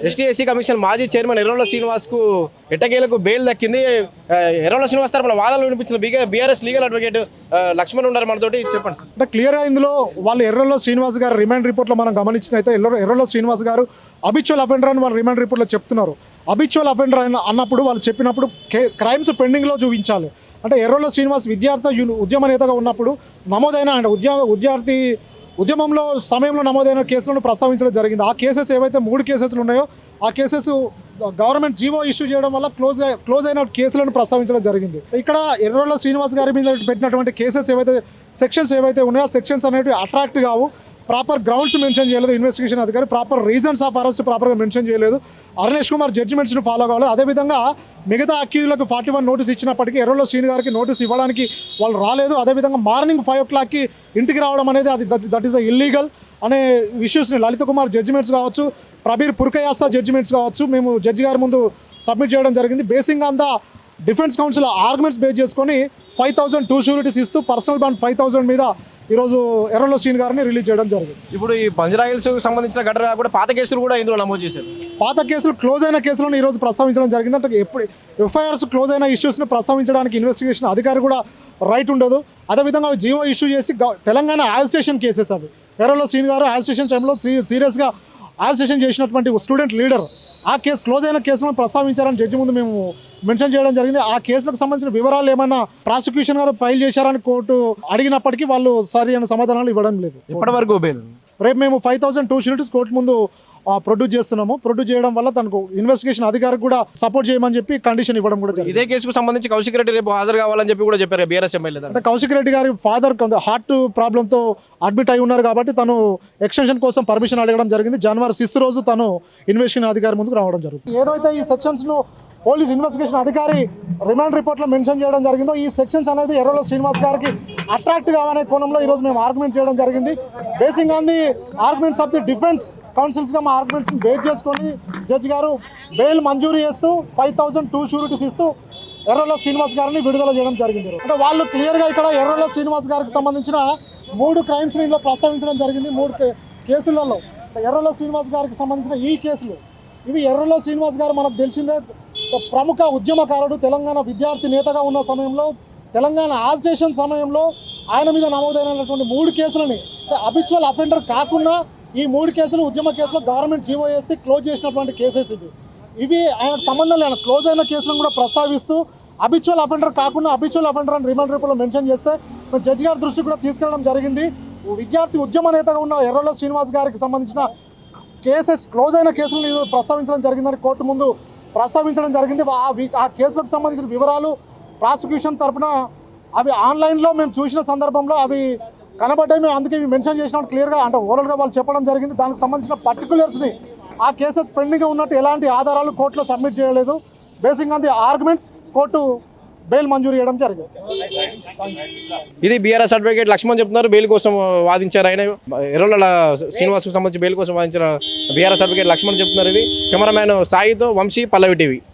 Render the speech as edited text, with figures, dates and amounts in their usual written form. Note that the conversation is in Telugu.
ఎస్టీ ఎస్సీ కమిషన్ మాజీ చైర్మన్ ఎర్రవెల్లి శ్రీనివాస్కు ఎట్టకేలకు బెయిల్ దక్కింది. ఎర్రవెల్లి శ్రీనివాస్ తరపున వాదనలు వినిపించిన బీఆర్ఎస్ లీగల్ అడ్వకేట్ లక్ష్మణ్ ఉన్నారు మనతోటి. చెప్పండి. అంటే క్లియర్గా ఇందులో వాళ్ళు ఎర్రవెల్లి శ్రీనివాస్ గారు రిమాండ్ రిపోర్ట్లో మనం గమనించినైతే ఎర్రవెల్లి శ్రీనివాస్ గారు అబిచువల్ అఫెండర్ అని వాళ్ళు రిమాండ్ రిపోర్ట్లో చెప్తున్నారు. అబిచువల్ అఫెండర్ అన్నప్పుడు వాళ్ళు చెప్పినప్పుడు క్రైమ్స్ పెండింగ్లో చూపించాలి. అంటే ఎర్రవెల్లి శ్రీనివాస్ విద్యార్థి ఉద్యమ నేతగా ఉన్నప్పుడు నమోదైన అంటే విద్యార్థి ఉద్యమంలో సమయంలో నమోదైన కేసులను ప్రస్తావించడం జరిగింది. ఆ కేసెస్ ఏవైతే 3 కేసెస్లు ఉన్నాయో ఆ కేసెస్ గవర్నమెంట్ జీవో ఇష్యూ చేయడం వల్ల క్లోజ్ అయిన కేసులను ప్రస్తావించడం జరిగింది. ఇక్కడ ఎర్రవెల్లి శ్రీనివాస్ గారి మీద పెట్టినటువంటి కేసెస్ ఏవైతే సెక్షన్స్ ఏవైతే ఉన్నాయో ఆ సెక్షన్స్ అనేవి అట్రాక్ట్ కావు. ప్రాపర్ గ్రౌండ్స్ మెన్షన్ చేయలేదు ఇన్వెస్టిగేషన్ అధికారి, ప్రాపర్ రీజన్స్ ఆఫ్ అరెస్ట్ ప్రాపర్గా మెన్షన్ చేయలేదు. అరుణేష్ కుమార్ జడ్జిమెంట్స్ని ఫాలో కావాలి. అదేవిధంగా మిగతా అక్యూజ్లకు 41 నోటీస్ ఇచ్చినప్పటికీ ఎర్రవెల్లి శ్రీని గారికి నోటీస్ ఇవ్వడానికి వాళ్ళు రాలేదు. అదేవిధంగా మార్నింగ్ 5 o'clockకి ఇంటికి రావడం అనేది దట్ ఈస్ ఇల్లీగల్ అనే ఇష్యూస్ని లలిత కుమార్ జడ్జిమెంట్స్ కావచ్చు, ప్రబీర్ పుర్కయాస్తా జడ్జిమెంట్స్ కావచ్చు మేము జడ్జి గారి ముందు సబ్మిట్ చేయడం జరిగింది. Basing on the defence council arguments base చేసుకొని 5,000 2 షూరిటీస్ ఇస్తూ పర్సనల్ బాండ్ 5,000 మీద ఈరోజు ఎర్రవెల్లి శ్రీని గారిని రిలీజ్ చేయడం జరిగింది. ఇప్పుడు ఈ బంజారాహిల్స్ సంబంధించిన ఘటన కూడా పాత కేసులు కూడా ఇందులో నమోదు చేశారు. పాత కేసులు క్లోజ్ అయిన కేసులను ఈరోజు ప్రస్తావించడం జరిగింది. అంటే ఎప్పుడు ఎఫ్ఐఆర్స్ క్లోజ్ అయిన ఇష్యూస్ని ప్రస్తావించడానికి ఇన్వెస్టిగేషన్ అధికారి కూడా రైట్ ఉండదు. అదేవిధంగా అవి జీవో ఇష్యూ చేసి తెలంగాణ యాజిటేషన్ కేసెస్ అవి ఎర్రవెల్లి శ్రీని గారు యాజిటేషన్ టైంలో సీరియస్గా యాజిటేషన్ చేసినటువంటి స్టూడెంట్ లీడర్ ఆ కేసు క్లోజ్ అయిన కేసులను ప్రస్తావించారని జడ్జి ముందు మేము మెన్షన్ చేయడం జరిగింది. ఆ కేసులకు సంబంధించిన వివరాలు ఏమైనా ప్రాసిక్యూషన్ గారు ఫైల్ చేశారని కోర్టు అడిగినప్పటికీ వాళ్ళు సరి అయిన సమాధానాలు ఇవ్వడం లేదు. ఇప్పటివరకు రేపు మేము 5,000 2 షూరిటీస్ కోర్టు ముందు ప్రొడ్యూస్ చేస్తున్నాము. ప్రొడ్యూస్ చేయడం వల్ల తనకు ఇన్వెస్టిగేషన్ అధికారికి కూడా సపోర్ట్ చేయమని చెప్పి కండిషన్ ఇవ్వడం కూడా జరిగింది. ఇదే కేసుకు సంబంధించి కౌశిక్ రెడ్డి రేపు హాజరు కావాలని చెప్పి కూడా చెప్పారు బీఆర్ఎస్ ఎమ్మెల్యే. అంటే కౌశిక్ రెడ్డి గారి ఫాదర్ హార్ట్ ప్రాబ్లంతో అడ్మిట్ అయి ఉన్నారు కాబట్టి తను ఎక్స్టెన్షన్ కోసం పర్మిషన్ అడగడం జరిగింది. జనవరి 6 రోజు తను ఇన్వెస్టిగేషన్ అధికారి ముందుకు రావడం జరుగుతుంది. ఏదైతే ఈ సెక్షన్స్ను పోలీస్ ఇన్వెస్టిగేషన్ అధికారి రిమాండ్ రిపోర్ట్లో మెన్షన్ చేయడం జరిగిందో ఈ సెక్షన్స్ అనేది ఎర్రవెల్లి శ్రీనివాస్ గారికి అట్రాక్ట్ కావనే కోణంలో ఈరోజు మేము ఆర్గ్యుమెంట్ చేయడం జరిగింది. Basing on the arguments of the defence కౌన్సిల్స్గా మా ఆర్గ్యుమెంట్స్ని బేస్ చేసుకొని జడ్జి గారు బెయిల్ మంజూరు చేస్తూ 5,000 2 షూరిటీస్ ఇస్తూ ఎర్రవెల్లి శ్రీనివాస్ గారిని విడుదల చేయడం జరిగింది. అంటే వాళ్ళు క్లియర్గా ఇక్కడ ఎర్రవెల్లి శ్రీనివాస్ గారికి సంబంధించిన 3 క్రైమ్స్ని ఇందులో ప్రస్తావించడం జరిగింది. 3 కేసులలో ఎర్రవెల్లి శ్రీనివాస్ గారికి సంబంధించిన ఈ కేసులు ఇవి ఎర్రవెల్లి శ్రీనివాస్ గారు మనకు తెలిసిందే ప్రముఖ ఉద్యమకారుడు. తెలంగాణ విద్యార్థి నేతగా ఉన్న సమయంలో తెలంగాణ యాజిటేషన్ సమయంలో ఆయన మీద నమోదైనటువంటి 3 కేసులని అబిచువల్ అఫెండర్ కాకుండా ఈ 3 కేసులు ఉద్యమ కేసులో గవర్నమెంట్ జీవో వేసి క్లోజ్ చేసినటువంటి కేసెస్ ఇవి ఆయన సంబంధం లేని క్లోజ్ అయిన కేసులను కూడా ప్రస్తావిస్తూ అబిచువల్ అఫెండర్ కాకుండా అబిచువల్ అఫెండర్ అని రిమాండ్ రిపోర్ట్లో మెన్షన్ చేస్తే జడ్జి గారి దృష్టి కూడా తీసుకెళ్ళడం జరిగింది. విద్యార్థి ఉద్యమ నేతగా ఉన్న ఎర్రవెల్లి శ్రీనివాస్ గారికి సంబంధించిన కేసెస్ క్లోజ్ అయిన కేసులను ప్రస్తావించడం జరిగిందని కోర్టు ముందు ప్రస్తావించడం జరిగింది. ఆ కేసులకు సంబంధించిన వివరాలు ప్రాసిక్యూషన్ తరఫున అవి ఆన్లైన్లో మేము చూసిన సందర్భంలో అవి కనబడ్డాయి. మేము అందుకే మెన్షన్ చేసినట్టు క్లియర్గా అంటే ఓవరాల్గా వాళ్ళు చెప్పడం జరిగింది. దానికి సంబంధించిన పర్టికులర్స్ని ఆ కేసెస్ పెండింగ్గా ఉన్నట్టు ఎలాంటి ఆధారాలు కోర్టులో సబ్మిట్ చేయలేదు. Basing on the arguments court bail మంజూరు చేయడం జరిగింది. ఇది బీఆర్ఎస్ అడ్వకేట్ లక్ష్మణ్ చెప్తున్నారు. బెయిల్ కోసం వాదించారు ఆయన. ఎర్రవెల్లి శ్రీనివాస్కు సంబంధించి బెయిల్ కోసం వాదించిన బీఆర్ఎస్ అడ్వకేట్ లక్ష్మణ్ చెప్తున్నారు. ఇది కెమెరామ్యాన్ సాయితో వంశీ, పల్లవి టీవీ.